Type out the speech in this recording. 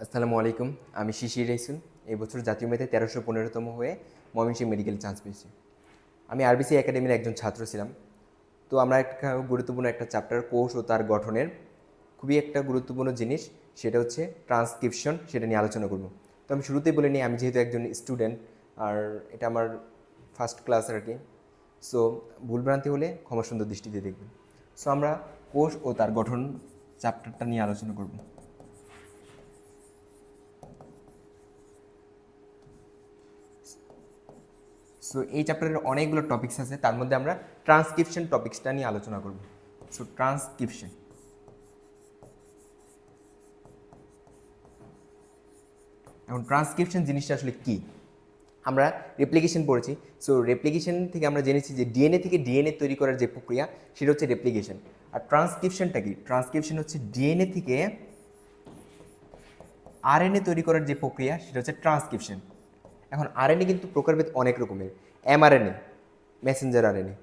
আসসালামু আলাইকুম। আমি শিশির রাইসুল। এই বছর জাতীয় মেধায় ১৩১৫তম হয়ে ময়মনসিংহ মেডিকেলে চান্স পেয়েছি। আমি আরবিসি একাডেমির একজন ছাত্র ছিলাম। তো আমরা একটা গুরুত্বপূর্ণ একটা চ্যাপ্টার কোষ ও তার গঠনের খুবই একটা গুরুত্বপূর্ণ জিনিস, সেটা হচ্ছে ট্রান্সক্রিপশন, সেটা নিয়ে আলোচনা করব। তো আমি শুরুতেই বলে নিই, আমি যেহেতু একজন স্টুডেন্ট আর এটা আমার ফার্স্ট ক্লাস আর কি, সো ভুলভ্রান্তি হলে ক্ষমা সুন্দর দৃষ্টিতে দেখবেন। সো আমরা কোষ ও তার গঠন চ্যাপ্টারটা নিয়ে আলোচনা করব। সো এই চ্যাপ্টারের অনেকগুলো টপিকস আছে, তার মধ্যে আমরা ট্রান্সক্রিপশন টপিক্সটা নিয়ে আলোচনা করব। সো ট্রান্সক্রিপশন, এখন ট্রান্সক্রিপশন জিনিসটা আসলে কি? আমরা রেপ্লিকেশন পড়েছি। সো রেপ্লিকেশন থেকে আমরা জেনেছি যে ডিএনএ থেকে ডিএনএ তৈরি করার যে প্রক্রিয়া, সেটা হচ্ছে রেপ্লিকেশন। আর ট্রান্সক্রিপশনটা কি? ট্রান্সক্রিপশন হচ্ছে ডিএনএ থেকে আরএনএ তৈরি করার যে প্রক্রিয়া, সেটা হচ্ছে ট্রান্সক্রিপশন। এখন আরএনএ কিন্তু প্রকারভেদ অনেক রকমের। MRNA, Messenger RNA,